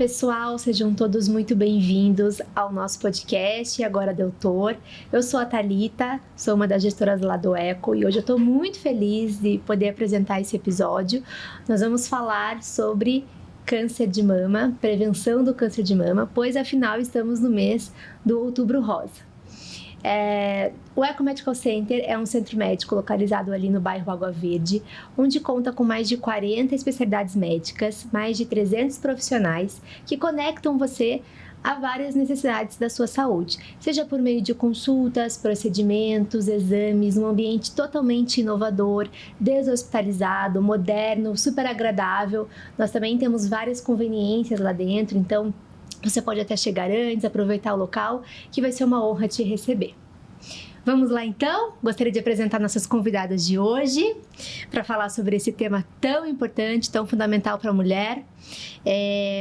pessoal, sejam todos muito bem-vindos ao nosso podcast Agora Doutor. Eu sou a Thalita, sou uma das gestoras lá do Eco e hoje eu estou muito feliz de poder apresentar esse episódio. Nós vamos falar sobre câncer de mama, prevenção do câncer de mama, pois afinal estamos no mês do Outubro Rosa. O Eco Medical Center é um centro médico localizado ali no bairro Água Verde, onde conta com mais de 40 especialidades médicas, mais de 300 profissionais que conectam você a várias necessidades da sua saúde, seja por meio de consultas, procedimentos, exames, um ambiente totalmente inovador, deshospitalizado, moderno, super agradável. Nós também temos várias conveniências lá dentro, então você pode até chegar antes, aproveitar o local, que vai ser uma honra te receber. Vamos lá então? Gostaria de apresentar nossas convidadas de hoje para falar sobre esse tema tão importante, tão fundamental para a mulher.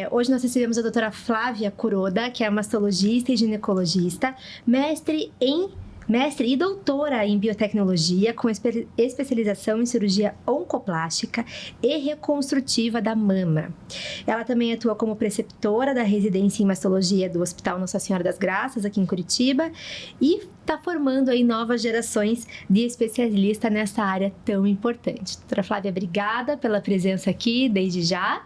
Hoje nós recebemos a doutora Flávia Kuroda, que é mastologista e ginecologista, mestre e doutora em biotecnologia, com especialização em cirurgia oncoplástica e reconstrutiva da mama. Ela também atua como preceptora da residência em mastologia do Hospital Nossa Senhora das Graças, aqui em Curitiba, e está formando aí novas gerações de especialistas nessa área tão importante. Doutora Flávia, obrigada pela presença aqui, desde já.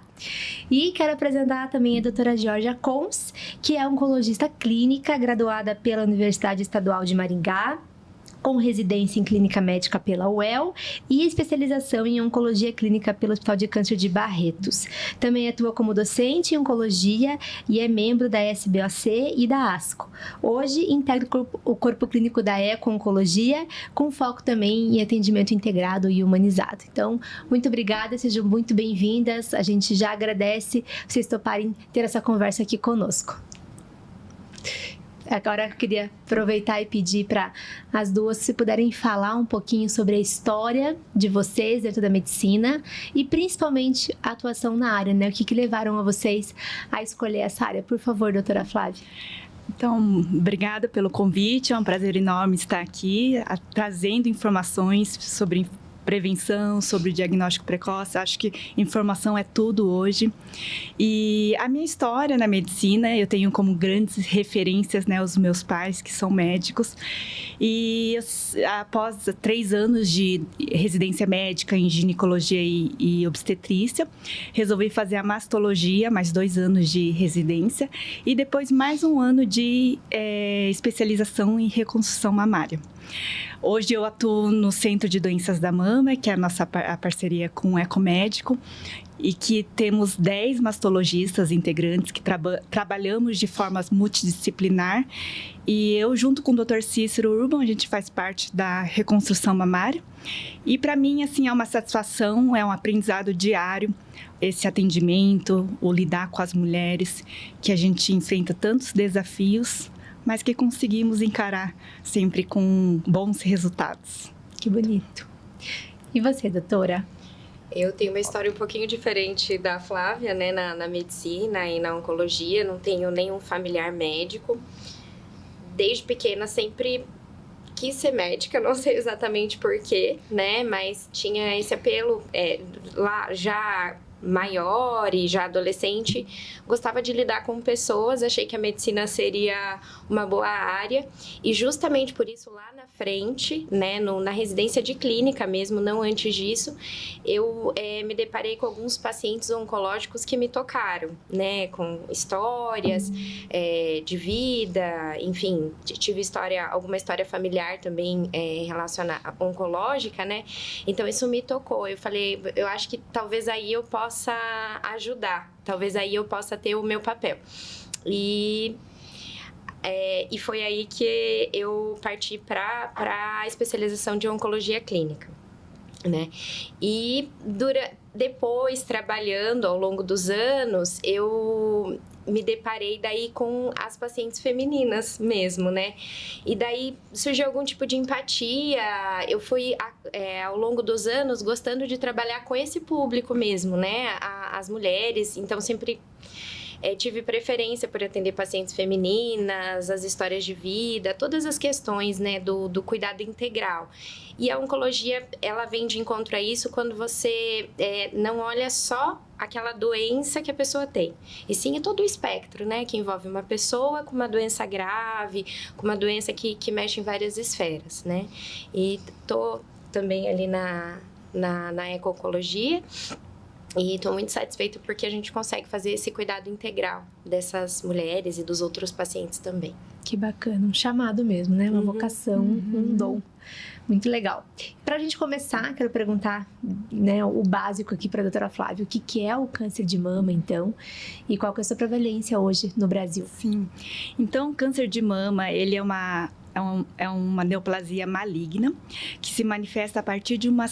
E quero apresentar também a doutora Georgia Cons, que é oncologista clínica, graduada pela Universidade Estadual de Maringá, com residência em clínica médica pela UEL e especialização em oncologia clínica pelo Hospital de Câncer de Barretos. Também atua como docente em oncologia e é membro da SBOC e da ASCO. Hoje integra o corpo clínico da Eco Oncologia, com foco também em atendimento integrado e humanizado. Então, muito obrigada, sejam muito bem-vindas. A gente já agradece vocês toparem ter essa conversa aqui conosco. Agora eu queria aproveitar e pedir para as duas, se puderem falar um pouquinho sobre a história de vocês dentro da medicina e principalmente a atuação na área, né? O que levaram a vocês a escolher essa área? Por favor, doutora Flávia. Então, obrigada pelo convite, é um prazer enorme estar aqui, trazendo informações sobre prevenção, sobre diagnóstico precoce. Acho que informação é tudo hoje. E a minha história na medicina, eu tenho como grandes referências, né, os meus pais, que são médicos. E após 3 anos de residência médica em ginecologia e obstetrícia, resolvi fazer a mastologia, mais 2 anos de residência, e depois mais 1 ano de especialização em reconstrução mamária. Hoje eu atuo no Centro de Doenças da Mama, que é a parceria com o Ecomédico, e que temos 10 mastologistas integrantes que trabalhamos de forma multidisciplinar. E eu, junto com o Dr. Cícero Urban, a gente faz parte da reconstrução mamária. E para mim, assim, é uma satisfação, é um aprendizado diário, esse atendimento, o lidar com as mulheres, que a gente enfrenta tantos desafios, mas que conseguimos encarar sempre com bons resultados. Que bonito. E você, doutora? Eu tenho uma história um pouquinho diferente da Flávia, né, na medicina e na oncologia. Não tenho nenhum familiar médico. Desde pequena sempre quis ser médica, não sei exatamente porquê, né, mas tinha esse apelo lá já maior e já adolescente, gostava de lidar com pessoas, achei que a medicina seria uma boa área e justamente por isso lá na frente, né, na residência de clínica mesmo, não antes disso, eu me deparei com alguns pacientes oncológicos que me tocaram, né, com histórias de vida, enfim, tive alguma história familiar também relacionada oncológica, né, então isso me tocou, eu falei, eu acho que talvez aí eu possa ajudar, talvez aí eu possa ter o meu papel. E foi aí que eu parti para a especialização de oncologia clínica, né? E depois, trabalhando ao longo dos anos, eu me deparei daí com as pacientes femininas mesmo, né? E daí surgiu algum tipo de empatia, eu fui ao longo dos anos gostando de trabalhar com esse público mesmo, né? As mulheres, então sempre tive preferência por atender pacientes femininas, as histórias de vida, todas as questões, né, do cuidado integral. E a oncologia, ela vem de encontro a isso quando você não olha só aquela doença que a pessoa tem, e sim todo o espectro, né, que envolve uma pessoa com uma doença grave, com uma doença que mexe em várias esferas, né. E tô também ali na eco-oncologia, e estou muito satisfeita porque a gente consegue fazer esse cuidado integral dessas mulheres e dos outros pacientes também. Que bacana, um chamado mesmo, né? Uma vocação, um dom. Muito legal. Para a gente começar, quero perguntar, né, o básico aqui para a doutora Flávia. O que é o câncer de mama, então? E qual que é a sua prevalência hoje no Brasil? Sim. Então, o câncer de mama, ele é uma neoplasia maligna que se manifesta a partir de uma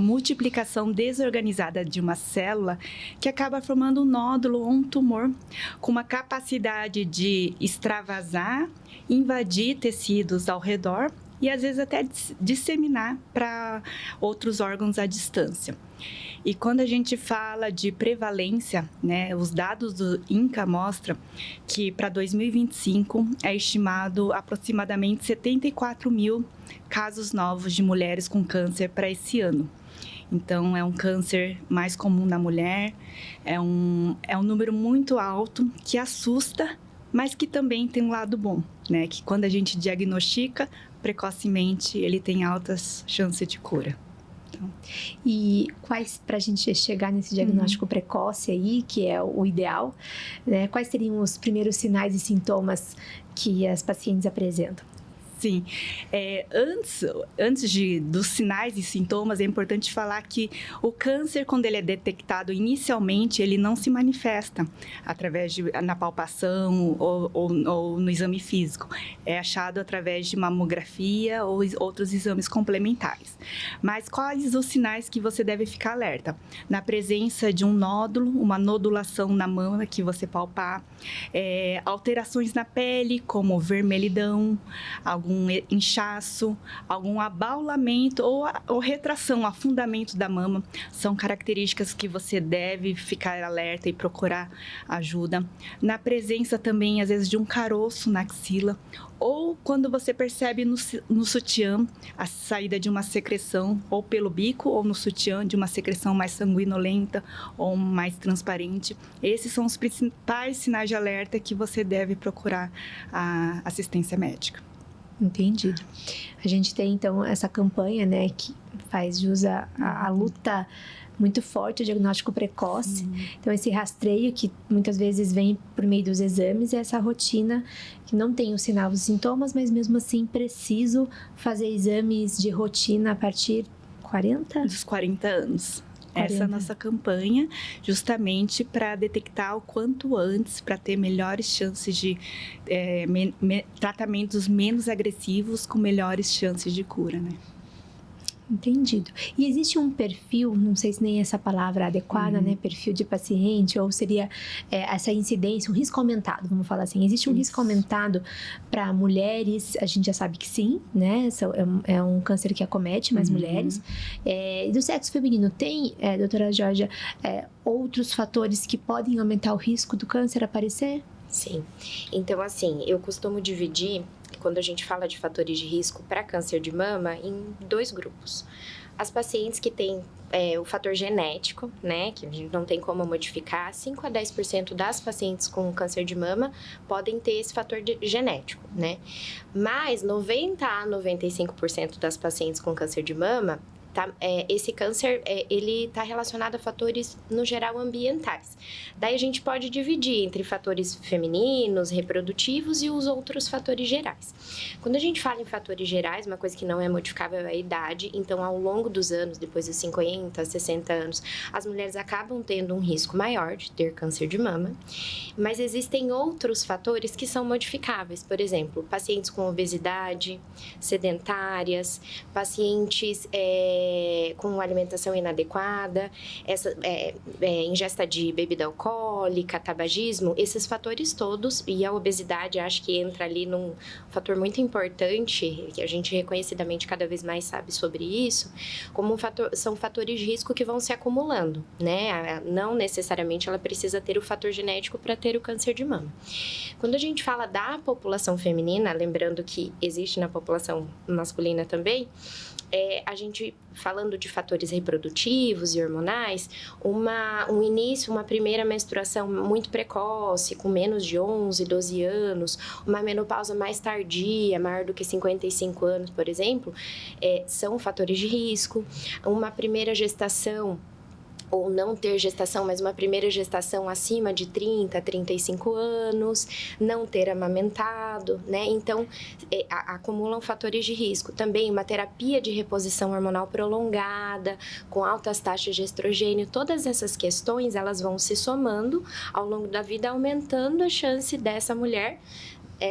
multiplicação desorganizada de uma célula que acaba formando um nódulo ou um tumor com uma capacidade de extravasar, invadir tecidos ao redor e às vezes até disseminar para outros órgãos à distância. E quando a gente fala de prevalência, né, os dados do INCA mostram que para 2025 é estimado aproximadamente 74 mil casos novos de mulheres com câncer para esse ano. Então, é um câncer mais comum na mulher, é um número muito alto que assusta, mas que também tem um lado bom, né? Que quando a gente diagnostica precocemente, ele tem altas chances de cura. Então. E para a gente chegar nesse diagnóstico precoce aí, que é o ideal, né? Quais seriam os primeiros sinais e sintomas que as pacientes apresentam? Sim, antes dos sinais e sintomas, é importante falar que o câncer, quando ele é detectado inicialmente, ele não se manifesta na palpação ou no exame físico. É achado através de mamografia ou outros exames complementares. Mas quais os sinais que você deve ficar alerta? Na presença de um nódulo, uma nodulação na mama que você palpar, alterações na pele, como vermelhidão, algum inchaço, algum abaulamento ou retração, afundamento da mama, são características que você deve ficar alerta e procurar ajuda. Na presença também, às vezes, de um caroço na axila, ou quando você percebe no sutiã a saída de uma secreção, ou pelo bico ou no sutiã, de uma secreção mais sanguinolenta ou mais transparente. Esses são os principais sinais de alerta que você deve procurar a assistência médica. Entendido. A gente tem, então, essa campanha, né, que faz jus à luta muito forte, o diagnóstico precoce. Então, esse rastreio que muitas vezes vem por meio dos exames e essa rotina que não tem os sinais e sintomas, mas mesmo assim preciso fazer exames de rotina a partir dos 40 anos. Essa é a nossa campanha, justamente para detectar o quanto antes, para ter melhores chances de tratamentos menos agressivos com melhores chances de cura, né? Entendido. E existe um perfil, não sei se nem essa palavra adequada, né? Perfil de paciente, ou seria essa incidência, um risco aumentado, vamos falar assim. Existe um risco aumentado para mulheres? A gente já sabe que sim, né? É um câncer que acomete mais mulheres. E do sexo feminino, tem, doutora Georgia, outros fatores que podem aumentar o risco do câncer aparecer? Sim. Então, assim, eu costumo dividir, quando a gente fala de fatores de risco para câncer de mama, em 2 grupos. As pacientes que têm o fator genético, né, que a gente não tem como modificar, 5 a 10% das pacientes com câncer de mama podem ter esse fator genético, né? Mas 90 a 95% das pacientes com câncer de mama, esse câncer, ele está relacionado a fatores, no geral, ambientais. Daí a gente pode dividir entre fatores femininos, reprodutivos e os outros fatores gerais. Quando a gente fala em fatores gerais, uma coisa que não é modificável é a idade. Então, ao longo dos anos, depois dos 50, 60 anos, as mulheres acabam tendo um risco maior de ter câncer de mama. Mas existem outros fatores que são modificáveis. Por exemplo, pacientes com obesidade, sedentárias, pacientes com alimentação inadequada, ingesta de bebida alcoólica, tabagismo, esses fatores todos, e a obesidade acho que entra ali num fator muito importante, que a gente reconhecidamente cada vez mais sabe sobre isso, como são fatores de risco que vão se acumulando, né? Não necessariamente ela precisa ter o fator genético para ter o câncer de mama. Quando a gente fala da população feminina, lembrando que existe na população masculina também, a gente falando de fatores reprodutivos e hormonais, uma primeira menstruação muito precoce, com menos de 11, 12 anos, uma menopausa mais tardia, maior do que 55 anos, por exemplo, são fatores de risco. Uma primeira gestação, ou não ter gestação, mas uma primeira gestação acima de 30, 35 anos, não ter amamentado, né? Então, acumulam fatores de risco. Também uma terapia de reposição hormonal prolongada, com altas taxas de estrogênio. Todas essas questões, elas vão se somando ao longo da vida, aumentando a chance dessa mulher,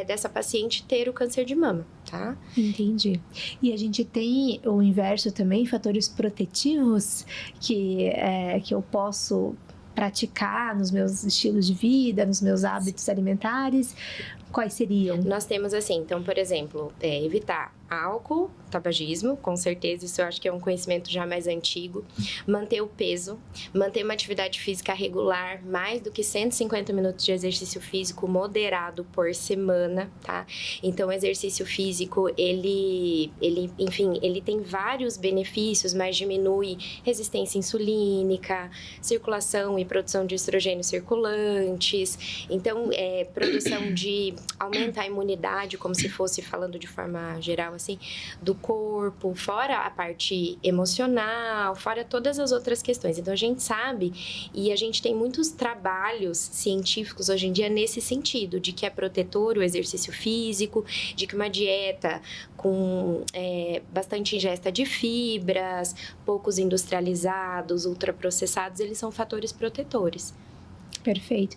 dessa paciente ter o câncer de mama, tá? Entendi. E a gente tem o inverso também, fatores protetivos que eu posso praticar nos meus estilos de vida, nos meus hábitos alimentares. Quais seriam? Nós temos assim, então, por exemplo, evitar álcool, tabagismo, com certeza, isso eu acho que é um conhecimento já mais antigo. Manter o peso, manter uma atividade física regular, mais do que 150 minutos de exercício físico moderado por semana, tá? Então, o exercício físico, ele tem vários benefícios, mas diminui resistência insulínica, circulação e produção de estrogênio circulantes. Então, aumenta a imunidade, como se fosse falando de forma geral, assim, do corpo, fora a parte emocional, fora todas as outras questões. Então, a gente sabe, e a gente tem muitos trabalhos científicos hoje em dia nesse sentido, de que é protetor o exercício físico, de que uma dieta com bastante ingesta de fibras, poucos industrializados, ultraprocessados, eles são fatores protetores. Perfeito.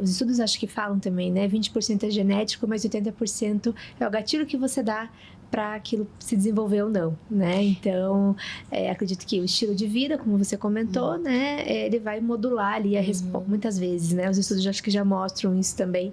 Os estudos acho que falam também, né? 20% é genético, mas 80% é o gatilho que você dá para aquilo se desenvolver ou não, né? Então, acredito que o estilo de vida, como você comentou, né? Ele vai modular ali a resposta, muitas vezes, né? Os estudos acho que já mostram isso também,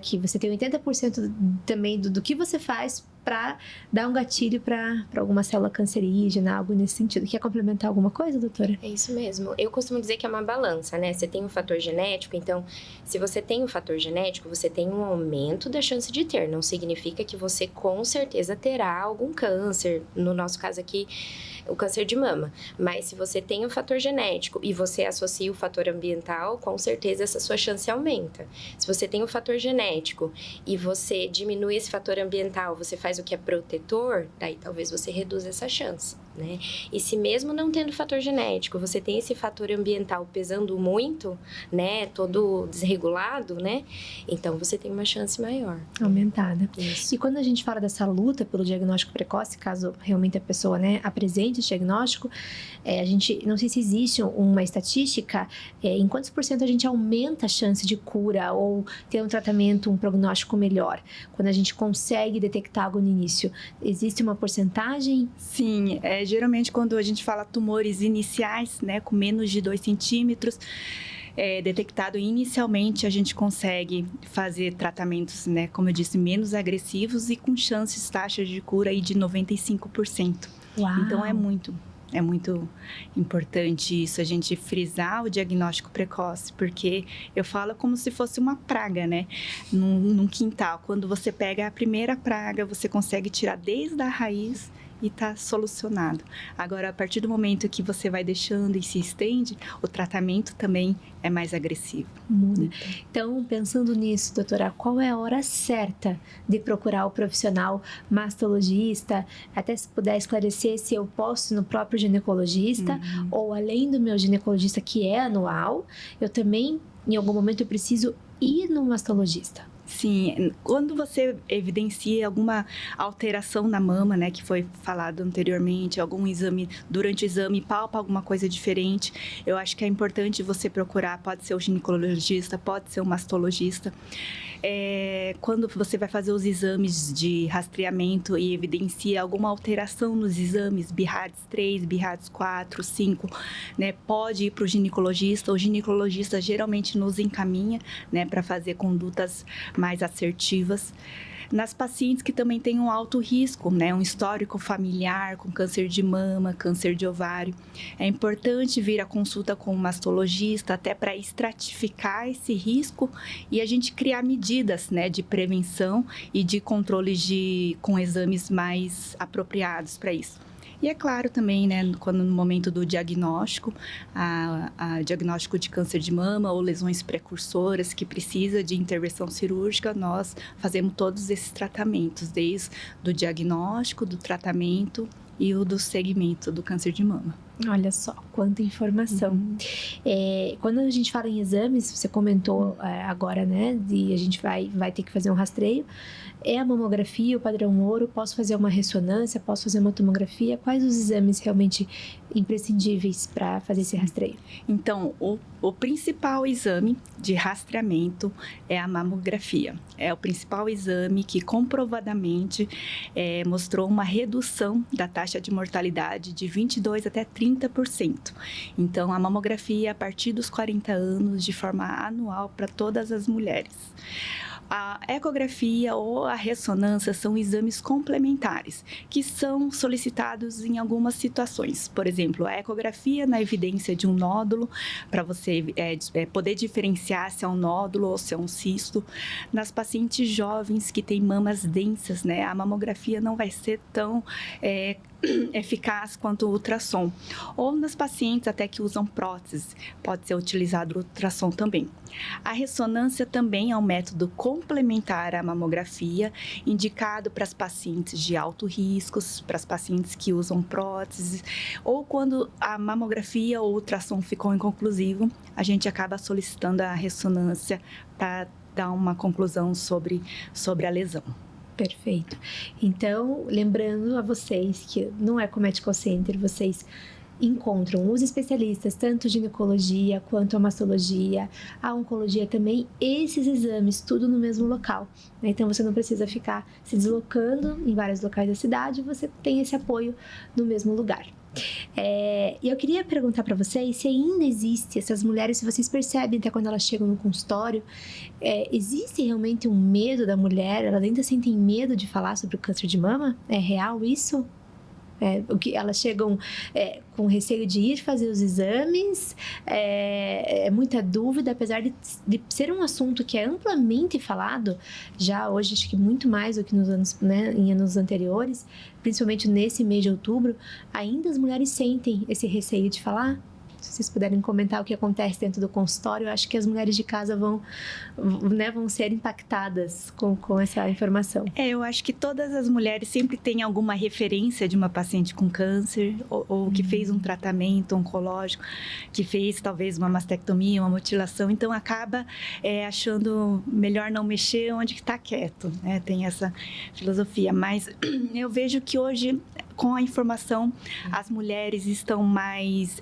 que você tem 80% também do que você faz para dar um gatilho para alguma célula cancerígena, algo nesse sentido. Quer complementar alguma coisa, doutora? É isso mesmo. Eu costumo dizer que é uma balança, né? Você tem um fator genético, então, se você tem um fator genético, você tem um aumento da chance de ter. Não significa que você, com certeza, terá algum câncer. No nosso caso aqui, o câncer de mama. Mas se você tem um fator genético e você associa o fator ambiental, com certeza essa sua chance aumenta. Se você tem um fator genético e você diminui esse fator ambiental, você faz o que é protetor, daí talvez você reduza essa chance, né? E se mesmo não tendo fator genético, você tem esse fator ambiental pesando muito, né? Todo desregulado, né? Então você tem uma chance maior. Aumentada. Isso. E quando a gente fala dessa luta pelo diagnóstico precoce, caso realmente a pessoa, né, apresente esse diagnóstico, a gente, não sei se existe uma estatística, em quantos por cento a gente aumenta a chance de cura ou ter um tratamento, um prognóstico melhor, quando a gente consegue detectar algo no início. Existe uma porcentagem? Sim, geralmente quando a gente fala tumores iniciais, né, com menos de 2 centímetros, detectado inicialmente, a gente consegue fazer tratamentos, né, como eu disse, menos agressivos e com taxas de cura aí de 95%. Uau. Então, é muito importante isso, a gente frisar o diagnóstico precoce, porque eu falo como se fosse uma praga, né? Num quintal, quando você pega a primeira praga, você consegue tirar desde a raiz e tá solucionado. Agora, a partir do momento que você vai deixando e se estende, o tratamento também é mais agressivo. Muda. Então, pensando nisso, doutora, qual é a hora certa de procurar o profissional mastologista? Até se puder esclarecer se eu posso ir no próprio ginecologista, ou além do meu ginecologista, que é anual, eu também, em algum momento, eu preciso ir no mastologista. Sim, quando você evidencia alguma alteração na mama, né, que foi falado anteriormente, algum exame, durante o exame palpa alguma coisa diferente, eu acho que é importante você procurar, pode ser o ginecologista, pode ser o mastologista. Quando você vai fazer os exames de rastreamento e evidencia alguma alteração nos exames, BIRADS 3, BIRADS 4, 5, né, pode ir para o ginecologista. O ginecologista geralmente nos encaminha, né, para fazer condutas mais assertivas. Nas pacientes que também têm um alto risco, né, um histórico familiar com câncer de mama, câncer de ovário, é importante vir à consulta com o mastologista até para estratificar esse risco e a gente criar medidas, né, de prevenção e de controle com exames mais apropriados para isso. E é claro também, né, quando no momento do diagnóstico, a diagnóstico de câncer de mama ou lesões precursoras que precisa de intervenção cirúrgica, nós fazemos todos esses tratamentos, desde do diagnóstico, do tratamento e o do segmento do câncer de mama. Olha só, quanta informação. Quando a gente fala em exames, você comentou agora, né, de a gente vai ter que fazer um rastreio. É a mamografia, o padrão ouro? Posso fazer uma ressonância? Posso fazer uma tomografia? Quais os exames realmente imprescindíveis para fazer esse rastreio? Então, o principal exame de rastreamento é a mamografia. É o principal exame que comprovadamente mostrou uma redução da taxa de mortalidade de 22% até 30%. Então, a mamografia a partir dos 40 anos, de forma anual para todas as mulheres. A ecografia ou a ressonância são exames complementares, que são solicitados em algumas situações. Por exemplo, a ecografia na evidência de um nódulo, para você poder diferenciar se é um nódulo ou se é um cisto. Nas pacientes jovens que têm mamas densas, né, a mamografia não vai ser tão eficaz quanto o ultrassom. Ou nas pacientes até que usam prótese, pode ser utilizado o ultrassom também. A ressonância também é um método complementar à mamografia, indicado para as pacientes de alto risco, para as pacientes que usam próteses, ou quando a mamografia ou o ultrassom ficou inconclusivo, a gente acaba solicitando a ressonância para dar uma conclusão sobre a lesão. Perfeito. Então, lembrando a vocês que não é com o Medical Center, vocês encontram os especialistas, tanto ginecologia quanto a mastologia, a oncologia também, esses exames, tudo no mesmo local, né? Então, você não precisa ficar se deslocando em vários locais da cidade, você tem esse apoio no mesmo lugar. E eu queria perguntar para vocês se ainda existe essas mulheres, se vocês percebem até quando elas chegam no consultório, existe realmente um medo da mulher, elas ainda sentem medo de falar sobre o câncer de mama? É real isso? O que elas chegam com receio de ir fazer os exames, muita dúvida, apesar de ser um assunto que é amplamente falado, já hoje acho que muito mais do que nos anos, né, em anos anteriores, principalmente nesse mês de outubro, ainda as mulheres sentem esse receio de falar. Se vocês puderem comentar o que acontece dentro do consultório, eu acho que as mulheres de casa vão ser impactadas com essa informação. Eu acho que todas as mulheres sempre têm alguma referência de uma paciente com câncer, ou que fez um tratamento oncológico, que fez talvez uma mastectomia, uma mutilação, então acaba achando melhor não mexer onde está quieto, né? Tem essa filosofia, mas eu vejo que hoje, com a informação, as mulheres estão mais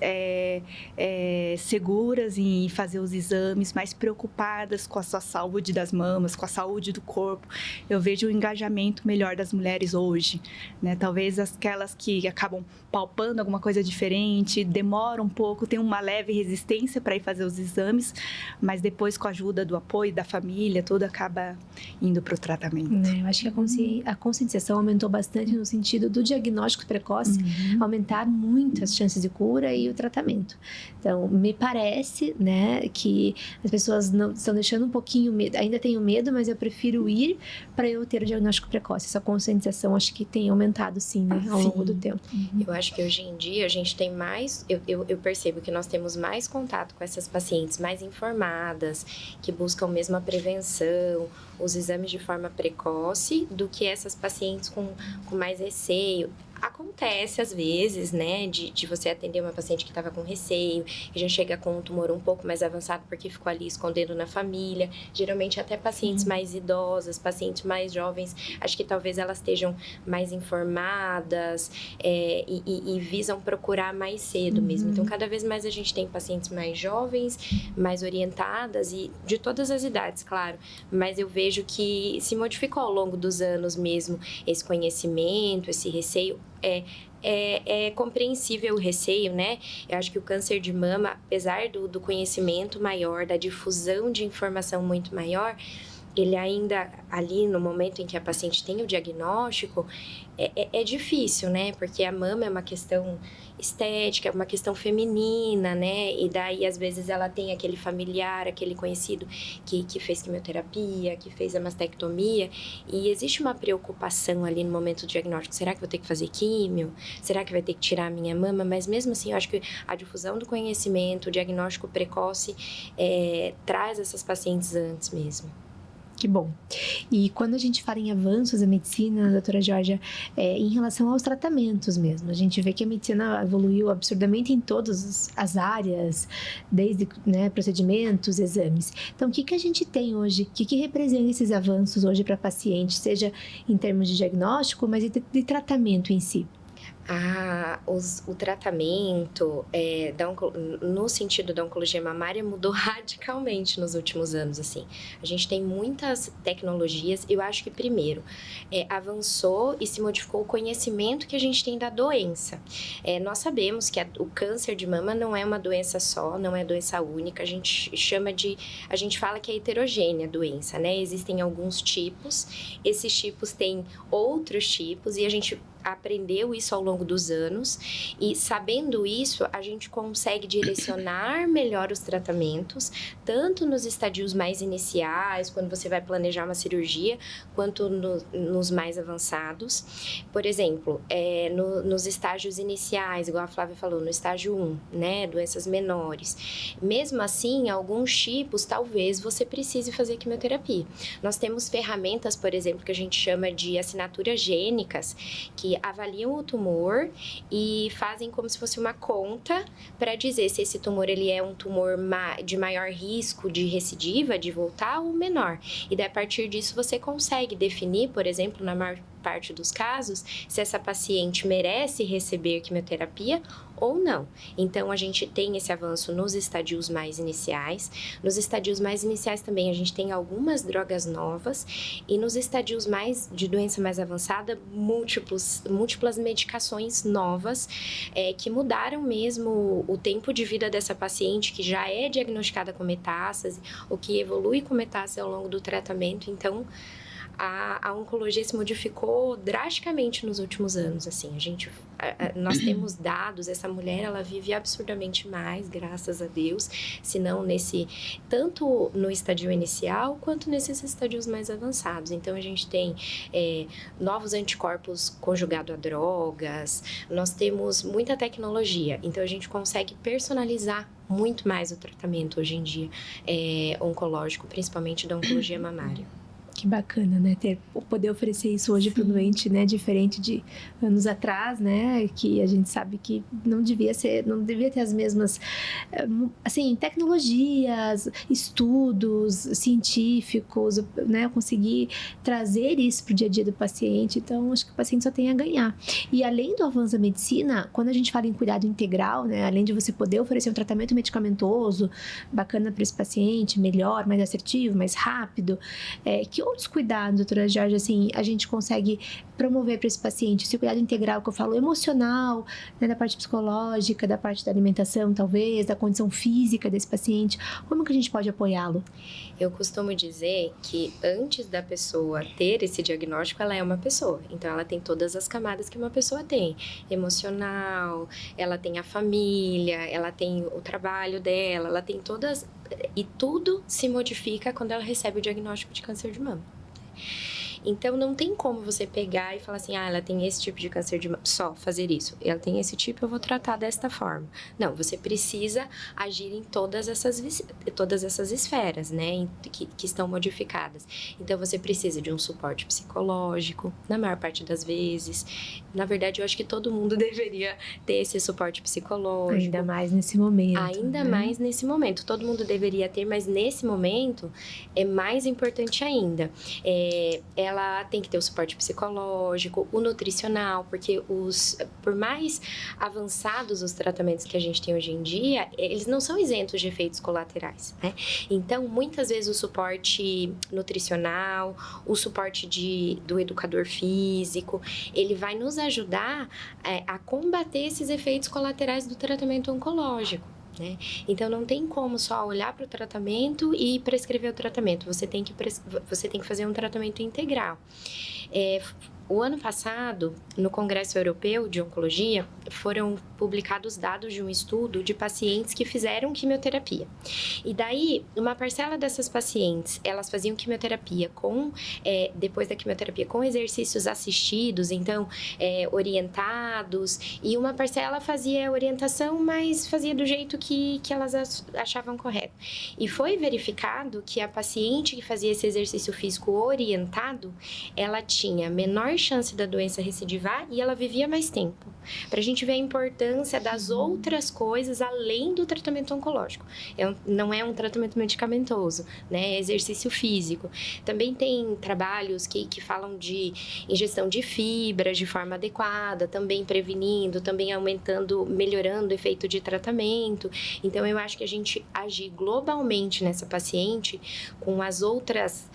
seguras em fazer os exames, mais preocupadas com a sua saúde das mamas, com a saúde do corpo. Eu vejo o engajamento melhor das mulheres hoje, né? Talvez aquelas que acabam palpando alguma coisa diferente, demoram um pouco, tem uma leve resistência para ir fazer os exames, mas depois, com a ajuda do apoio da família, tudo acaba indo para o tratamento. Eu acho que a conscientização aumentou bastante no sentido do diagnóstico precoce, aumentar muito as chances de cura e o tratamento. Então, me parece, né, que as pessoas não estão deixando um pouquinho medo, ainda tenho medo, mas eu prefiro ir para eu ter o diagnóstico precoce. Essa conscientização acho que tem aumentado, sim, né, ao longo do tempo. Eu acho que hoje em dia a gente tem mais, eu percebo que nós temos mais contato com essas pacientes mais informadas, que buscam mesmo a prevenção, os exames de forma precoce, do que essas pacientes com mais receio. Acontece às vezes, né, de você atender uma paciente que estava com receio, que já chega com um tumor um pouco mais avançado porque ficou ali escondendo na família. Geralmente até pacientes mais idosas, pacientes mais jovens, acho que talvez elas estejam mais informadas e visam procurar mais cedo mesmo. Então, cada vez mais a gente tem pacientes mais jovens, mais orientadas e de todas as idades, claro. Mas eu vejo que se modificou ao longo dos anos mesmo esse conhecimento, esse receio. É compreensível o receio, né? Eu acho que o câncer de mama, apesar do conhecimento maior, da difusão de informação muito maior, ele ainda, ali no momento em que a paciente tem o diagnóstico, é difícil, né? Porque a mama é uma questão estética, é uma questão feminina, né? E daí, às vezes, ela tem aquele familiar, aquele conhecido que fez quimioterapia, que fez a mastectomia, e existe uma preocupação ali no momento do diagnóstico. Será que vou ter que fazer químio? Será que vai ter que tirar a minha mama? Mas mesmo assim, eu acho que a difusão do conhecimento, o diagnóstico precoce, traz essas pacientes antes mesmo. Que bom. E quando a gente fala em avanços da medicina, doutora Georgia, em relação aos tratamentos mesmo, a gente vê que a medicina evoluiu absurdamente em todas as áreas, desde procedimentos, exames. Então, o que a gente tem hoje? O que representa esses avanços hoje para paciente, seja em termos de diagnóstico, mas de tratamento em si? O tratamento no sentido da oncologia mamária mudou radicalmente nos últimos anos, assim. A gente tem muitas tecnologias, eu acho que primeiro avançou e se modificou o conhecimento que a gente tem da doença. Nós sabemos que o câncer de mama não é uma doença só, não é doença única, a gente fala que é heterogênea a doença, né? Existem alguns tipos, esses tipos têm outros tipos e a gente aprendeu isso ao longo dos anos e sabendo isso, a gente consegue direcionar melhor os tratamentos, tanto nos estadios mais iniciais, quando você vai planejar uma cirurgia, quanto nos mais avançados. Por exemplo, nos estágios iniciais, igual a Flávia falou, no estágio 1, né, doenças menores. Mesmo assim, alguns tipos, talvez você precise fazer quimioterapia. Nós temos ferramentas, por exemplo, que a gente chama de assinaturas gênicas, que avaliam o tumor e fazem como se fosse uma conta para dizer se esse tumor ele é um tumor de maior risco de recidiva, de voltar ou menor. E daí, a partir disso você consegue definir, por exemplo, na maior parte dos casos, se essa paciente merece receber quimioterapia ou não. Então, a gente tem esse avanço nos estadios mais iniciais. Nos estadios mais iniciais também a gente tem algumas drogas novas e nos estadios de doença mais avançada, múltiplas medicações novas que mudaram mesmo o tempo de vida dessa paciente que já é diagnosticada com metástase ou que evolui com metástase ao longo do tratamento. Então, a oncologia se modificou drasticamente nos últimos anos, assim, nós temos dados, essa mulher, ela vive absurdamente mais, graças a Deus, se não tanto no estadio inicial, quanto nesses estadios mais avançados. Então, a gente tem novos anticorpos conjugados a drogas, nós temos muita tecnologia, então a gente consegue personalizar muito mais o tratamento hoje em dia oncológico, principalmente da oncologia mamária. Que bacana, né? Poder oferecer isso hoje para o doente, né? Diferente de anos atrás, né? Que a gente sabe que não devia ter as mesmas, assim, tecnologias, estudos científicos, né? Conseguir trazer isso para o dia a dia do paciente. Então, acho que o paciente só tem a ganhar. E além do avanço da medicina, quando a gente fala em cuidado integral, né? Além de você poder oferecer um tratamento medicamentoso bacana para esse paciente, melhor, mais assertivo, mais rápido, que outros cuidados, doutora Georgia, assim, a gente consegue promover para esse paciente? Esse cuidado integral que eu falo, emocional, né, da parte psicológica, da parte da alimentação, talvez, da condição física desse paciente. Como que a gente pode apoiá-lo? Eu costumo dizer que antes da pessoa ter esse diagnóstico, ela é uma pessoa. Então, ela tem todas as camadas que uma pessoa tem. Emocional, ela tem a família, ela tem o trabalho dela, ela tem todas... E tudo se modifica quando ela recebe o diagnóstico de câncer de mama. Então, não tem como você pegar e falar assim, ela tem esse tipo de câncer de mama, só fazer isso. Ela tem esse tipo, eu vou tratar desta forma. Não, você precisa agir em todas essas esferas, né, que estão modificadas. Então, você precisa de um suporte psicológico, na maior parte das vezes. Na verdade, eu acho que todo mundo deveria ter esse suporte psicológico. Ainda mais nesse momento. Ainda mais nesse momento. Todo mundo deveria ter, mas nesse momento é mais importante ainda. Ela tem que ter o suporte psicológico, o nutricional, porque por mais avançados os tratamentos que a gente tem hoje em dia, eles não são isentos de efeitos colaterais, né? Então, muitas vezes o suporte nutricional, o suporte do educador físico, ele vai nos ajudar a combater esses efeitos colaterais do tratamento oncológico, né? Então, não tem como só olhar para o tratamento e prescrever o tratamento. Você tem que fazer um tratamento integral. O ano passado, no Congresso Europeu de Oncologia, foram publicados dados de um estudo de pacientes que fizeram quimioterapia. E daí, uma parcela dessas pacientes, elas faziam quimioterapia depois da quimioterapia com exercícios assistidos, então, orientados, e uma parcela fazia orientação, mas fazia do jeito que elas achavam correto. E foi verificado que a paciente que fazia esse exercício físico orientado, ela tinha menor chance da doença recidivar e ela vivia mais tempo. Para a gente ver a importância das outras coisas além do tratamento oncológico. Não é um tratamento medicamentoso, né? É exercício físico. Também tem trabalhos que falam de ingestão de fibras de forma adequada, também prevenindo, também aumentando, melhorando o efeito de tratamento. Então, eu acho que a gente agir globalmente nessa paciente com as outras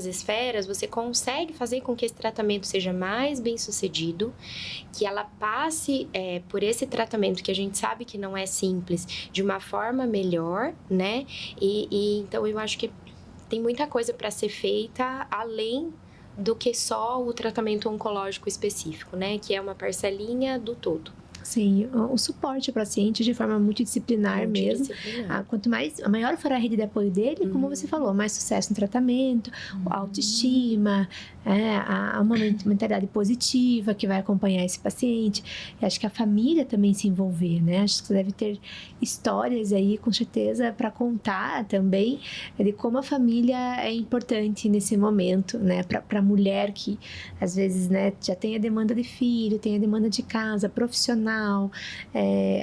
esferas, você consegue fazer com que esse tratamento seja mais bem sucedido, que ela passe por esse tratamento que a gente sabe que não é simples, de uma forma melhor, né? E então eu acho que tem muita coisa para ser feita além do que só o tratamento oncológico específico, né? Que é uma parcelinha do todo. Sim, o suporte ao paciente de forma multidisciplinar mesmo. Quanto maior for a rede de apoio dele, como você falou, mais sucesso no tratamento, autoestima, uma mentalidade positiva que vai acompanhar esse paciente. E acho que a família também se envolver, né? Acho que você deve ter histórias aí, com certeza, para contar também de como a família é importante nesse momento, né? Para a mulher que, às vezes, né, já tem a demanda de filho, tem a demanda de casa, profissional,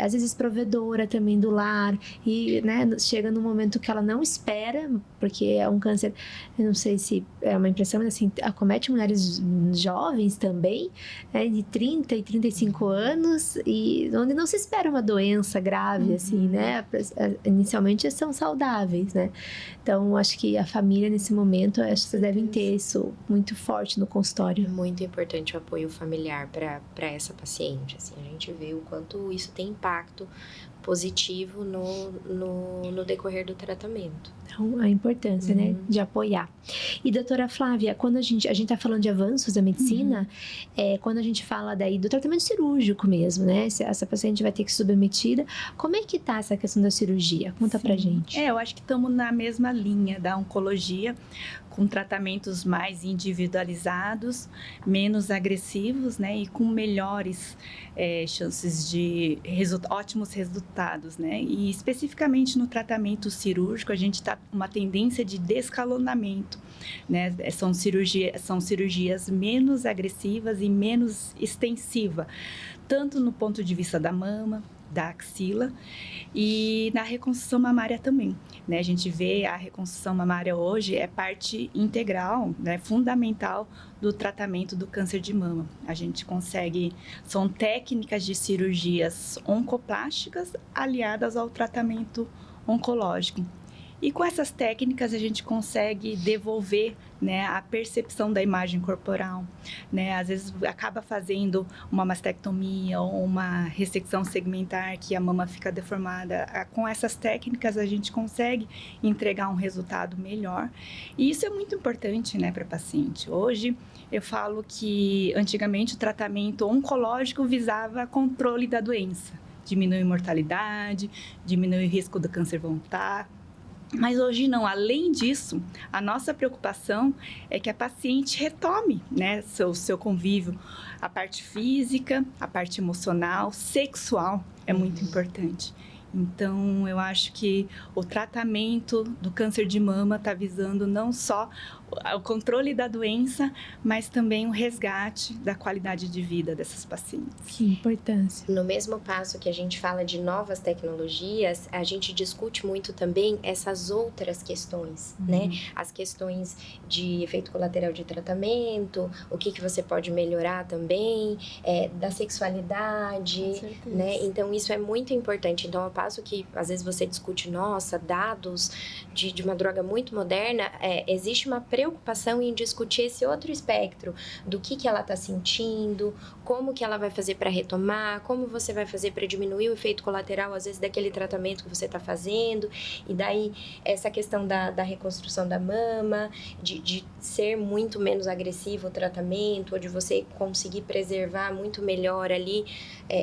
às vezes provedora também do lar, e, né, chega num momento que ela não espera, porque é um câncer, eu não sei se é uma impressão, mas assim, acomete mulheres jovens também, de 30 e 35 anos, e onde não se espera uma doença grave, assim, né? Inicialmente são saudáveis, né? Então, acho que a família, nesse momento, acho que vocês devem ter isso muito forte no consultório. É muito importante o apoio familiar para essa paciente, assim, a gente vê o quanto isso tem impacto positivo no decorrer do tratamento. Então, a importância, né, de apoiar. E, doutora Flávia, quando a gente está falando de avanços da medicina, quando a gente fala daí do tratamento cirúrgico mesmo, né, essa paciente vai ter que ser submetida, como é que tá essa questão da cirurgia? Conta pra gente. Eu acho que estamos na mesma linha da oncologia, com tratamentos mais individualizados, menos agressivos, né, e com melhores chances de ótimos resultados, né, e especificamente no tratamento cirúrgico, a gente está uma tendência de descalonamento, né, são cirurgias menos agressivas e menos extensivas, tanto no ponto de vista da mama, da axila e na reconstrução mamária também, né? A gente vê a reconstrução mamária hoje é parte integral, né, fundamental do tratamento do câncer de mama. A gente são técnicas de cirurgias oncoplásticas aliadas ao tratamento oncológico. E com essas técnicas a gente consegue devolver, né, a percepção da imagem corporal, né? Às vezes acaba fazendo uma mastectomia ou uma ressecção segmentar que a mama fica deformada. Com essas técnicas a gente consegue entregar um resultado melhor. E isso é muito importante, né, para a paciente. Hoje eu falo que antigamente o tratamento oncológico visava controle da doença, diminuir a mortalidade, diminuir o risco do câncer voltar. Mas hoje não, além disso, a nossa preocupação é que a paciente retome, né, seu convívio, a parte física, a parte emocional, sexual é muito importante. Então, eu acho que o tratamento do câncer de mama está visando não só o controle da doença, mas também o resgate da qualidade de vida dessas pacientes. Que importância. No mesmo passo que a gente fala de novas tecnologias, a gente discute muito também essas outras questões, né? As questões de efeito colateral de tratamento, o que você pode melhorar também, da sexualidade, né? Então, isso é muito importante. Então, ao passo que, às vezes, você discute, nossa, dados de uma droga muito moderna, existe uma preocupação em discutir esse outro espectro do que ela está sentindo, como que ela vai fazer para retomar, como você vai fazer para diminuir o efeito colateral, às vezes, daquele tratamento que você está fazendo. E daí, essa questão da reconstrução da mama, de ser muito menos agressivo o tratamento, ou de você conseguir preservar muito melhor ali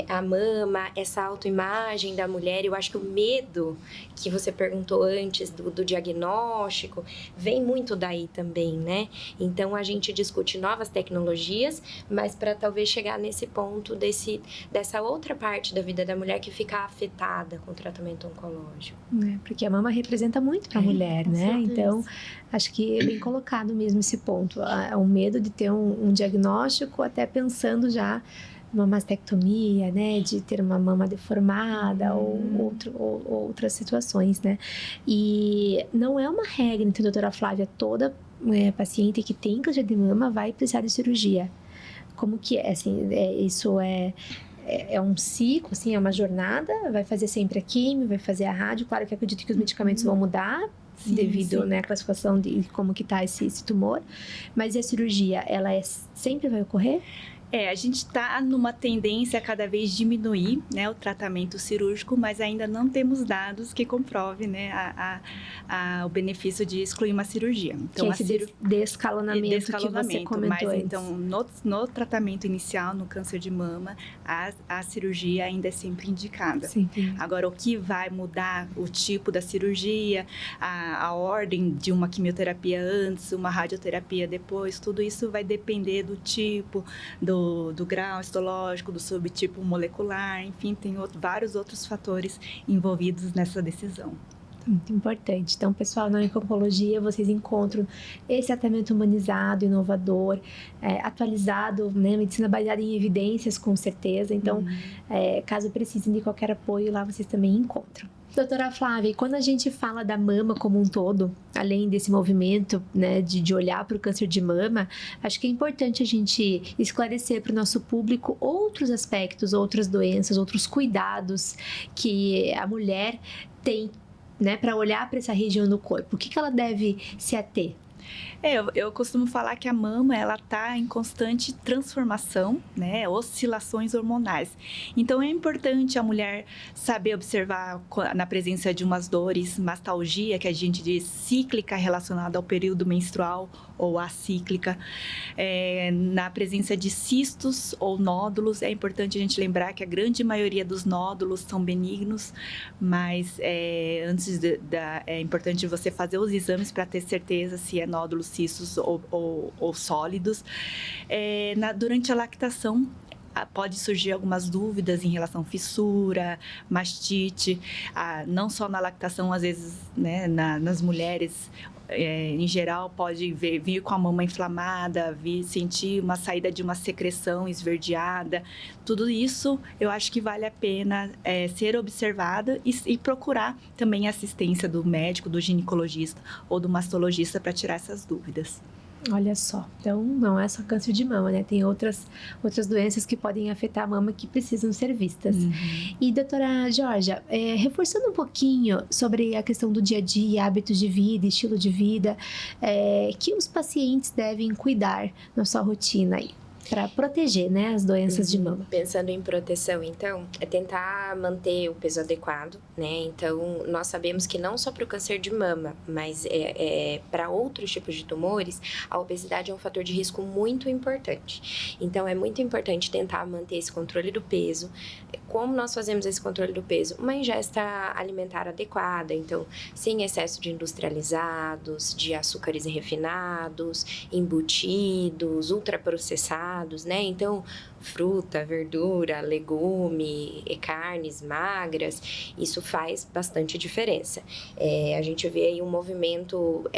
a mama, essa autoimagem da mulher. Eu acho que o medo que você perguntou antes do diagnóstico vem muito daí também, né? Então, a gente discute novas tecnologias, mas para talvez chegar nesse ponto dessa outra parte da vida da mulher que fica afetada com o tratamento oncológico. Porque a mama representa muito para a mulher, né? Certeza. Então, acho que é bem colocado mesmo esse ponto. O medo de ter um diagnóstico, até pensando já uma mastectomia, né, de ter uma mama deformada ou outras situações, né? E não é uma regra, então, doutora Flávia, toda paciente que tem câncer de mama vai precisar de cirurgia. Como que é? Assim, isso é um ciclo, assim, é uma jornada? Vai fazer sempre a quimio, vai fazer a rádio? Claro que eu acredito que os medicamentos vão mudar, devido, né, à classificação de como que tá esse tumor. Mas e a cirurgia, ela sempre vai ocorrer? A gente está numa tendência a cada vez diminuir, né, o tratamento cirúrgico, mas ainda não temos dados que comprovem, né, o benefício de excluir uma cirurgia. Então, que é esse descalonamento que você comentou mas, antes. Então, no tratamento inicial, no câncer de mama, a cirurgia ainda é sempre indicada. Sim. Agora, o que vai mudar o tipo da cirurgia, a ordem de uma quimioterapia antes, uma radioterapia depois, tudo isso vai depender do tipo, do grau histológico, do subtipo molecular, enfim, tem vários outros fatores envolvidos nessa decisão. Muito importante. Então, pessoal, na oncologia vocês encontram esse tratamento humanizado, inovador, atualizado, né? Medicina baseada em evidências, com certeza. Então, caso precisem de qualquer apoio, lá vocês também encontram. Doutora Flávia, e quando a gente fala da mama como um todo, além desse movimento, né, de olhar para o câncer de mama, acho que é importante a gente esclarecer para o nosso público outros aspectos, outras doenças, outros cuidados que a mulher tem, né, para olhar para essa região do corpo. O que ela deve se ater? Eu costumo falar que a mama, ela está em constante transformação, né, oscilações hormonais. Então, é importante a mulher saber observar na presença de umas dores, mastalgia, que a gente diz cíclica, relacionada ao período menstrual, ou acíclica. Na presença de cistos ou nódulos, é importante a gente lembrar que a grande maioria dos nódulos são benignos, mas é importante você fazer os exames para ter certeza se é nódulos, cistos ou sólidos. Durante a lactação, pode surgir algumas dúvidas em relação a fissura, mastite, não só na lactação, às vezes, né, nas mulheres, em geral, pode vir com a mama inflamada, sentir uma saída de uma secreção esverdeada. Tudo isso, eu acho que vale a pena ser observado e procurar também a assistência do médico, do ginecologista ou do mastologista para tirar essas dúvidas. Olha só, então não é só câncer de mama, né? Tem outras doenças que podem afetar a mama que precisam ser vistas. E doutora Georgia, reforçando um pouquinho sobre a questão do dia a dia, hábitos de vida, estilo de vida, que os pacientes devem cuidar na sua rotina aí? para proteger, né, as doenças de mama. Pensando em proteção, então, é tentar manter o peso adequado, né? Então, nós sabemos que não só para o câncer de mama, mas para outros tipos de tumores, a obesidade é um fator de risco muito importante. Então, é muito importante tentar manter esse controle do peso. Como nós fazemos esse controle do peso? Uma ingesta alimentar adequada, então, sem excesso de industrializados, de açúcares refinados, embutidos, ultraprocessados, né? Então, fruta, verdura, legume, carnes magras, isso faz bastante diferença. A gente vê aí um movimento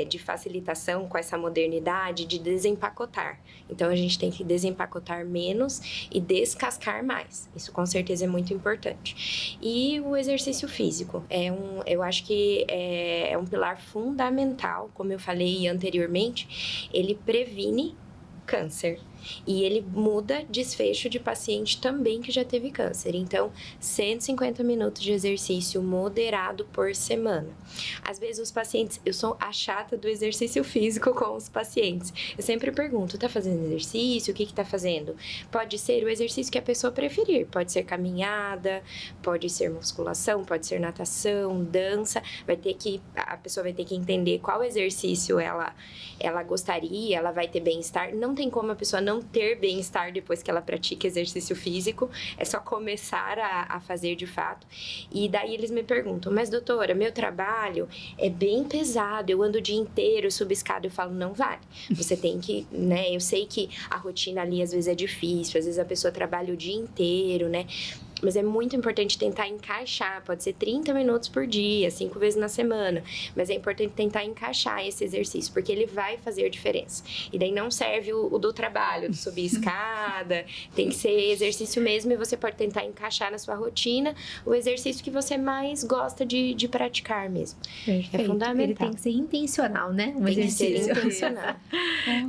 de facilitação com essa modernidade de desempacotar. Então, a gente tem que desempacotar menos e descascar mais. Isso, com certeza, é muito importante. E o exercício físico, eu acho que é um pilar fundamental, como eu falei anteriormente, ele previne câncer. E ele muda desfecho de paciente também que já teve câncer. Então, 150 minutos de exercício moderado por semana. Às vezes os pacientes, eu sou a chata do exercício físico com os pacientes. Eu sempre pergunto, tá fazendo exercício? O que tá fazendo? Pode ser o exercício que a pessoa preferir. Pode ser caminhada, pode ser musculação, pode ser natação, dança. A pessoa vai ter que entender qual exercício ela gostaria, ela vai ter bem-estar. Não tem como a pessoa não ter bem-estar depois que ela pratica exercício físico, é só começar a fazer de fato. E daí eles me perguntam, mas doutora, meu trabalho é bem pesado, eu ando o dia inteiro, subo escada, eu falo, não vale. Você tem que, né, eu sei que a rotina ali às vezes é difícil, às vezes a pessoa trabalha o dia inteiro, né? Mas é muito importante tentar encaixar, pode ser 30 minutos por dia, 5 vezes na semana, mas é importante tentar encaixar esse exercício, porque ele vai fazer diferença. E daí não serve o do trabalho, de subir escada, tem que ser exercício mesmo e você pode tentar encaixar na sua rotina o exercício que você mais gosta de praticar mesmo. Perfeito. É fundamental. Ele tem que ser intencional, né? Tem que ser intencional.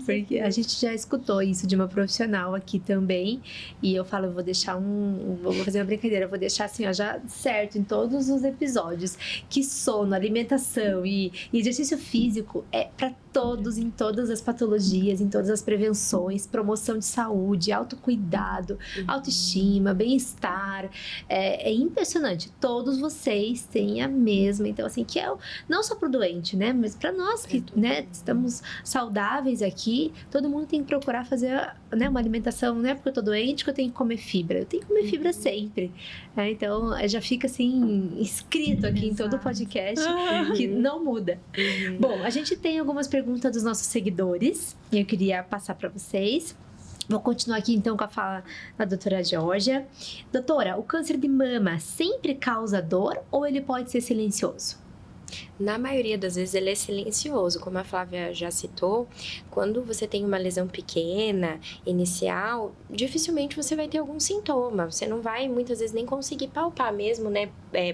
Porque a gente já escutou isso de uma profissional aqui também, e eu falo, vou fazer uma brincadeira, eu vou deixar assim, ó, já certo em todos os episódios, que sono, alimentação e exercício físico é para todos, em todas as patologias, em todas as prevenções, promoção de saúde, autocuidado, autoestima, bem-estar. É impressionante. Todos vocês têm a mesma. Então, assim, que não só para o doente, né? Mas para nós que, né, estamos saudáveis aqui, todo mundo tem que procurar fazer, né, uma alimentação, não é porque eu tô doente que eu tenho que comer fibra. Eu tenho que comer fibra sempre. Então, já fica assim, escrito aqui em todo o podcast que não muda. Bom, a gente tem algumas perguntas dos nossos seguidores e eu queria passar para vocês. Vou continuar aqui então com a fala da doutora Georgia. Doutora, o câncer de mama sempre causa dor ou ele pode ser silencioso? Na maioria das vezes ele é silencioso, como a Flávia já citou, quando você tem uma lesão pequena, inicial, dificilmente você vai ter algum sintoma, você não vai muitas vezes nem conseguir palpar mesmo, né?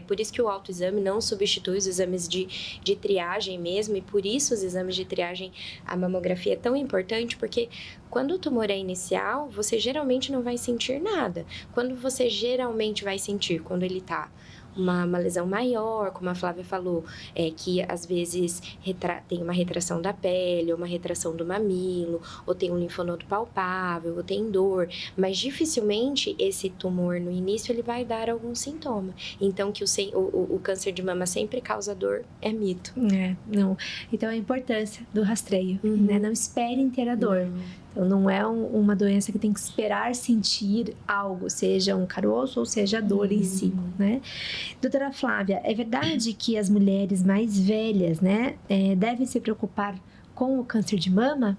Por isso que o autoexame não substitui os exames de triagem mesmo, e por isso os exames de triagem, a mamografia é tão importante, porque quando o tumor é inicial, você geralmente não vai sentir nada. Quando você geralmente vai sentir? Quando ele tá uma lesão maior, como a Flávia falou, que às vezes tem uma retração da pele, ou uma retração do mamilo, ou tem um linfonodo palpável, ou tem dor, mas dificilmente esse tumor no início ele vai dar algum sintoma. Então que o câncer de mama sempre causa dor é mito. Não. Então a importância do rastreio, né? Não esperem ter a dor. Então, não é uma doença que tem que esperar sentir algo, seja um caroço ou seja a dor em si, né? Doutora Flávia, é verdade que as mulheres mais velhas, né, devem se preocupar com o câncer de mama?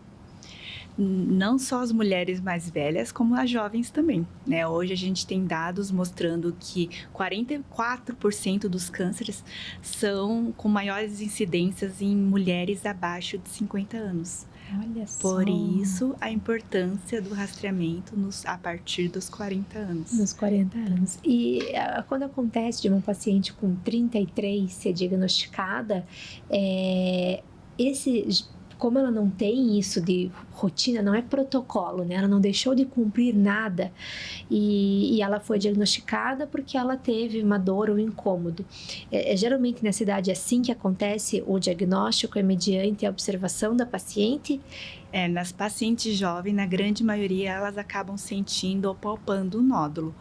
Não só as mulheres mais velhas, como as jovens também, né? Hoje a gente tem dados mostrando que 44% dos cânceres são com maiores incidências em mulheres abaixo de 50 anos. Olha só. Por isso, a importância do rastreamento a partir dos 40 anos. Nos 40 anos. E quando acontece de uma paciente com 33 ser diagnosticada, como ela não tem isso de rotina, não é protocolo, né? Ela não deixou de cumprir nada e ela foi diagnosticada porque ela teve uma dor ou incômodo. Geralmente nessa idade é assim que acontece o diagnóstico, é mediante a observação da paciente. Nas pacientes jovens, na grande maioria, elas acabam sentindo ou palpando o nódulo.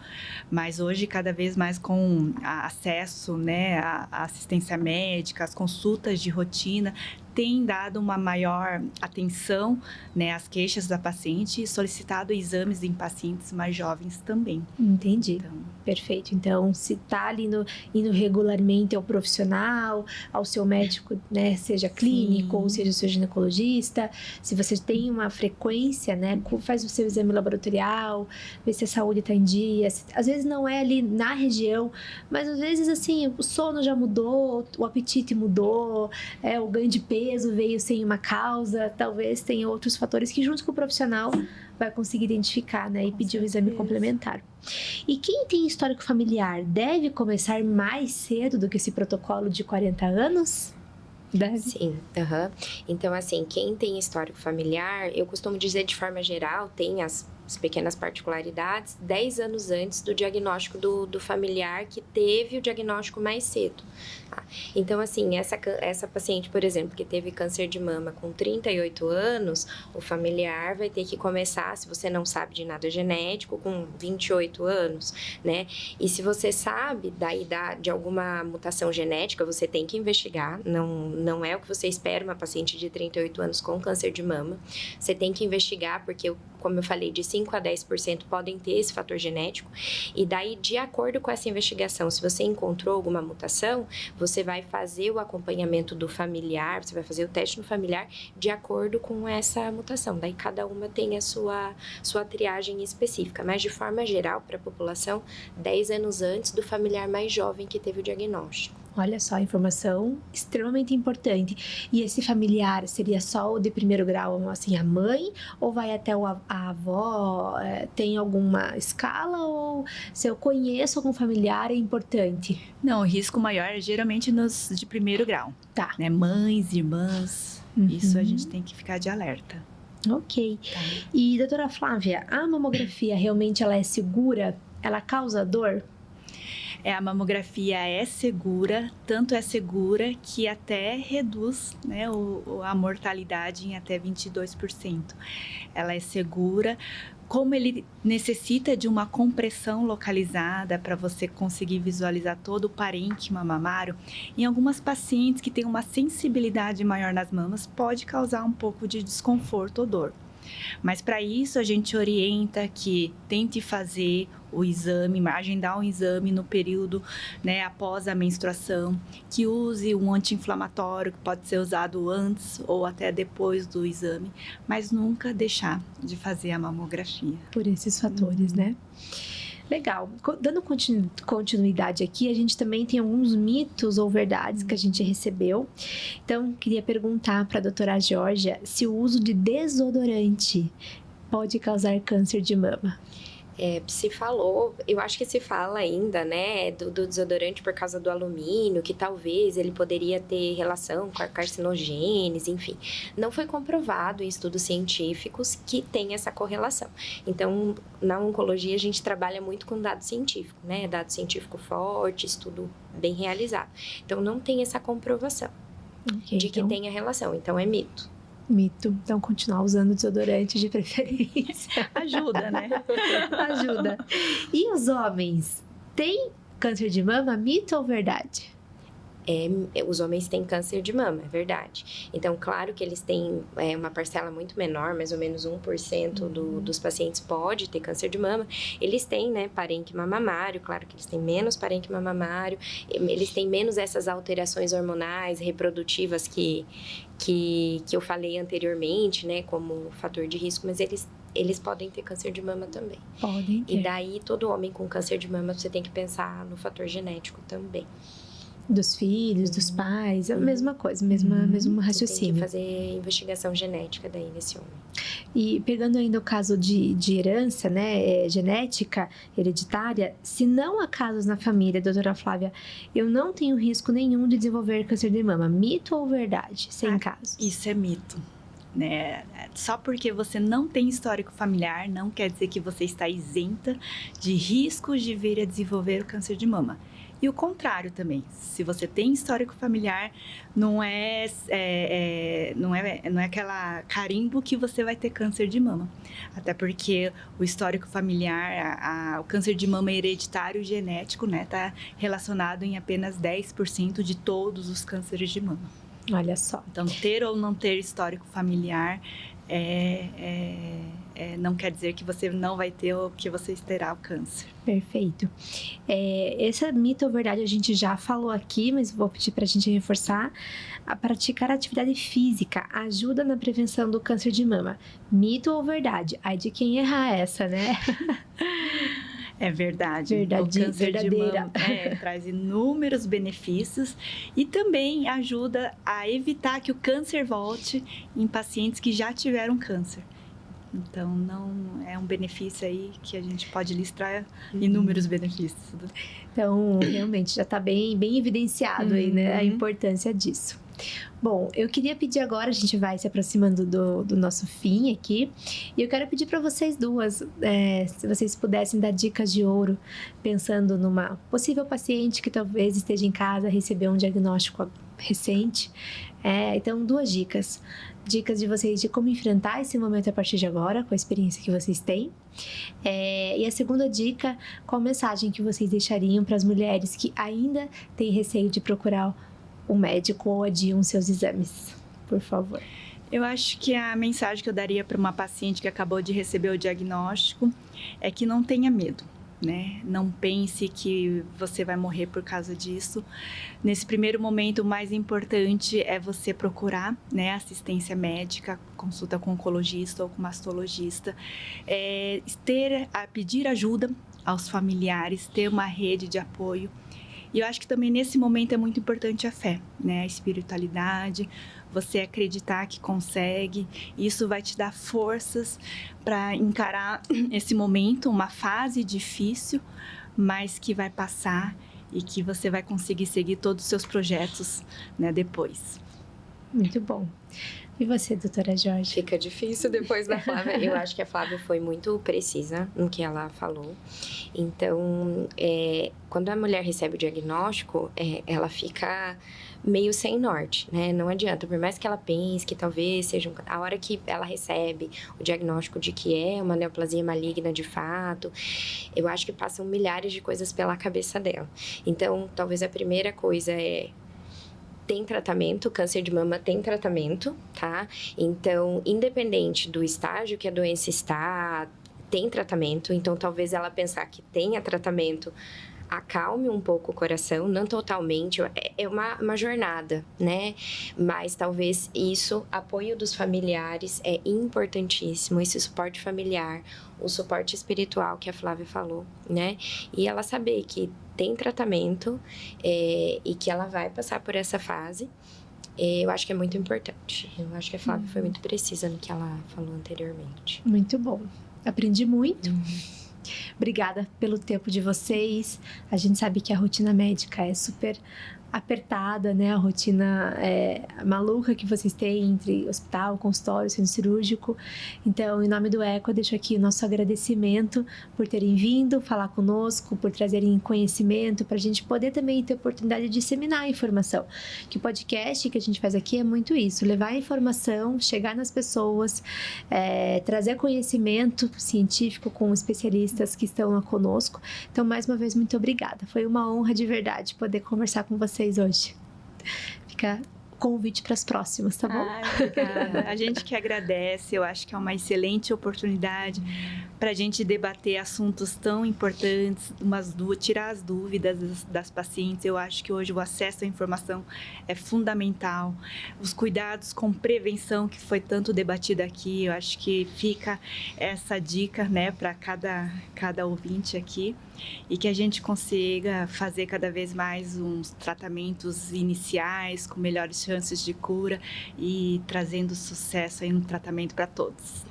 Mas hoje, cada vez mais com acesso, né, à assistência médica, às consultas de rotina, tem dado uma maior atenção, né, às queixas da paciente e solicitado exames em pacientes mais jovens também. Entendi. Então, perfeito. Então, se está ali indo regularmente ao profissional, ao seu médico, né, seja clínico ou seja o seu ginecologista, se você tem uma frequência, né, faz o seu exame laboratorial, vê se a saúde está em dia. Às vezes não é ali na região, mas às vezes assim, o sono já mudou, o apetite mudou, o ganho de peso veio sem uma causa, talvez tenha outros fatores que junto com o profissional vai conseguir identificar, né, e pedir um exame complementar. E quem tem histórico familiar deve começar mais cedo do que esse protocolo de 40 anos? Deve? Sim, Então, assim, quem tem histórico familiar, eu costumo dizer de forma geral, tem as pequenas particularidades, 10 anos antes do diagnóstico do familiar que teve o diagnóstico mais cedo. Tá? Então, assim, essa paciente, por exemplo, que teve câncer de mama com 38 anos, o familiar vai ter que começar, se você não sabe de nada genético, com 28 anos, né? E se você sabe da idade de alguma mutação genética, você tem que investigar, não é o que você espera uma paciente de 38 anos com câncer de mama. Você tem que investigar, porque, como eu falei, de 5 a 10% podem ter esse fator genético. E daí, de acordo com essa investigação, se você encontrou alguma mutação, você vai fazer o acompanhamento do familiar, você vai fazer o teste no familiar de acordo com essa mutação. Daí, cada uma tem a sua triagem específica. Mas, de forma geral, para a população, 10 anos antes do familiar mais jovem que teve o diagnóstico. Olha só, informação extremamente importante. E esse familiar seria só o de primeiro grau, assim, a mãe? Ou vai até a avó? Tem alguma escala? Ou se eu conheço algum familiar, é importante? Não, o risco maior é geralmente nos de primeiro grau. Tá. Né? Mães, irmãs, isso a gente tem que ficar de alerta. Ok. Tá. E, doutora Flávia, a mamografia realmente ela é segura? Ela causa dor? A mamografia é segura, tanto é segura que até reduz, né, a mortalidade em até 22%. Ela é segura, como ele necessita de uma compressão localizada para você conseguir visualizar todo o parênquima mamário, em algumas pacientes que têm uma sensibilidade maior nas mamas, pode causar um pouco de desconforto ou dor. Mas para isso a gente orienta que tente fazer o exame, agendar um exame no período, né, após a menstruação, que use um anti-inflamatório que pode ser usado antes ou até depois do exame, mas nunca deixar de fazer a mamografia. Por esses fatores, né? Legal. Dando continuidade aqui, a gente também tem alguns mitos ou verdades que a gente recebeu. Então, queria perguntar para a doutora Georgia se o uso de desodorante pode causar câncer de mama. Se falou, eu acho que se fala ainda, né, do desodorante por causa do alumínio, que talvez ele poderia ter relação com a carcinogênese, enfim. Não foi comprovado em estudos científicos que tem essa correlação. Então, na oncologia, a gente trabalha muito com dado científico, né, dado científico forte, estudo bem realizado. Então, não tem essa comprovação de que tenha relação, então é mito. Mito. Então, continuar usando desodorante de preferência. Ajuda, né? Ajuda. E os homens? Tem câncer de mama? Mito ou verdade? Os homens têm câncer de mama, é verdade. Então, claro que eles têm uma parcela muito menor, mais ou menos 1% dos pacientes pode ter câncer de mama. Eles têm, né, parênquima mamário, claro que eles têm menos parênquima mamário, eles têm menos essas alterações hormonais, reprodutivas que eu falei anteriormente, né, como fator de risco, mas eles podem ter câncer de mama também. Podem ter. E daí, todo homem com câncer de mama, você tem que pensar no fator genético também. Dos filhos, dos pais, é a mesma coisa, mesmo raciocínio. Tem que fazer investigação genética daí nesse homem. E pegando ainda o caso de herança, né, genética, hereditária, se não há casos na família, doutora Flávia, eu não tenho risco nenhum de desenvolver câncer de mama. Mito ou verdade? Sem casos. Isso é mito. né? Só porque você não tem histórico familiar, não quer dizer que você está isenta de riscos de vir a desenvolver o câncer de mama. E o contrário também, se você tem histórico familiar, não é aquela carimbo que você vai ter câncer de mama. Até porque o histórico familiar, o câncer de mama hereditário genético, né, está relacionado em apenas 10% de todos os cânceres de mama. Olha só. Então, ter ou não ter histórico familiar não quer dizer que você não vai ter ou que você terá o câncer. Perfeito. Esse mito ou verdade a gente já falou aqui, mas vou pedir para a gente reforçar. A praticar atividade física ajuda na prevenção do câncer de mama. Mito ou verdade? Ai de quem errar essa, né? É verdade. O câncer verdadeira. de mama traz inúmeros benefícios e também ajuda a evitar que o câncer volte em pacientes que já tiveram câncer. Então, não é um benefício aí que a gente pode listar inúmeros benefícios. Então, realmente, já está bem evidenciado aí, né, a importância disso. Bom, eu queria pedir agora, a gente vai se aproximando do nosso fim aqui, e eu quero pedir para vocês duas, se vocês pudessem dar dicas de ouro, pensando numa possível paciente que talvez esteja em casa, recebeu um diagnóstico recente. Então, 2 dicas. Dicas de vocês de como enfrentar esse momento a partir de agora, com a experiência que vocês têm. E a segunda dica, qual mensagem que vocês deixariam para as mulheres que ainda têm receio de procurar o médico ou adiam seus exames? Por favor. Eu acho que a mensagem que eu daria para uma paciente que acabou de receber o diagnóstico é que não tenha medo. Né? Não pense que você vai morrer por causa disso. Nesse primeiro momento, o mais importante é você procurar, né, assistência médica, consulta com oncologista ou com mastologista, pedir ajuda aos familiares, ter uma rede de apoio. E eu acho que também nesse momento é muito importante a fé, né? A espiritualidade, você acreditar que consegue. Isso vai te dar forças para encarar esse momento, uma fase difícil, mas que vai passar e que você vai conseguir seguir todos os seus projetos, né, depois. Muito bom. E você, doutora Jorge? Fica difícil depois da Flávia. Eu acho que a Flávia foi muito precisa no que ela falou. Então, quando a mulher recebe o diagnóstico, ela fica meio sem norte, né? Não adianta, por mais que ela pense que talvez seja a hora que ela recebe o diagnóstico de que é uma neoplasia maligna de fato, eu acho que passam milhares de coisas pela cabeça dela. Então, talvez a primeira coisa tem tratamento, câncer de mama tem tratamento, tá? Então, independente do estágio que a doença está, tem tratamento. Então, talvez ela pensar que tenha tratamento acalme um pouco o coração, não totalmente, é uma jornada, né? Mas talvez isso, apoio dos familiares é importantíssimo, esse suporte familiar, o suporte espiritual que a Flávia falou, né? E ela saber que tem tratamento e que ela vai passar por essa fase, eu acho que é muito importante. Eu acho que a Flávia foi muito precisa no que ela falou anteriormente. Muito bom. Aprendi muito. Obrigada pelo tempo de vocês. A gente sabe que a rotina médica é super apertada, né? A rotina maluca que vocês têm entre hospital, consultório, centro cirúrgico. Então, em nome do ECO, eu deixo aqui o nosso agradecimento por terem vindo falar conosco, por trazerem conhecimento, para a gente poder também ter oportunidade de disseminar a informação. Que o podcast que a gente faz aqui é muito isso, levar a informação, chegar nas pessoas, trazer conhecimento científico com especialistas que estão lá conosco. Então, mais uma vez, muito obrigada. Foi uma honra de verdade poder conversar com vocês hoje. Fica convite para as próximas, tá bom? Obrigada. A gente que agradece, eu acho que é uma excelente oportunidade para a gente debater assuntos tão importantes, tirar as dúvidas das pacientes. Eu acho que hoje o acesso à informação é fundamental. Os cuidados com prevenção, que foi tanto debatido aqui, eu acho que fica essa dica, né, para cada ouvinte aqui, e que a gente consiga fazer cada vez mais uns tratamentos iniciais com melhores chances de cura e trazendo sucesso aí no tratamento para todos.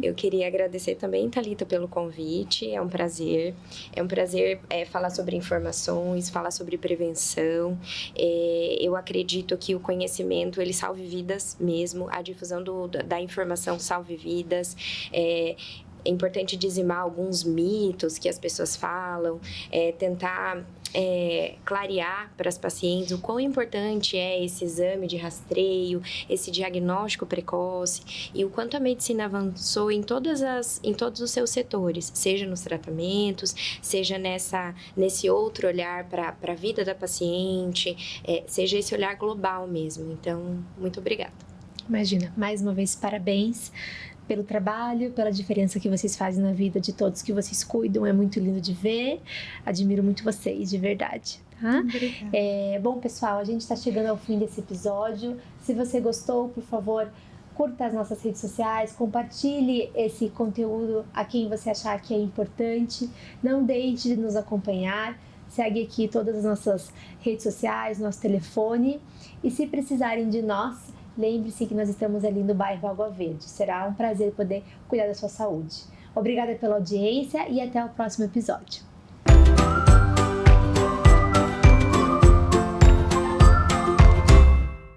Eu queria agradecer também, Thalita, pelo convite. É um prazer. É um prazer falar sobre informações, falar sobre prevenção. Eu acredito que o conhecimento, ele salve vidas mesmo. A difusão da informação salve vidas. É importante dizimar alguns mitos que as pessoas falam, tentar clarear para as pacientes o quão importante é esse exame de rastreio, esse diagnóstico precoce e o quanto a medicina avançou em todos os seus setores, seja nos tratamentos, seja nesse outro olhar para a vida da paciente, seja esse olhar global mesmo. Então, muito obrigada. Imagina, mais uma vez, parabéns pelo trabalho, pela diferença que vocês fazem na vida de todos que vocês cuidam. É muito lindo de ver. Admiro muito vocês, de verdade. Tá? Bom, pessoal, a gente está chegando ao fim desse episódio. Se você gostou, por favor, curta as nossas redes sociais, compartilhe esse conteúdo a quem você achar que é importante. Não deixe de nos acompanhar. Segue aqui todas as nossas redes sociais, nosso telefone. E se precisarem de nós, lembre-se que nós estamos ali no bairro Água Verde. Será um prazer poder cuidar da sua saúde. Obrigada pela audiência e até o próximo episódio.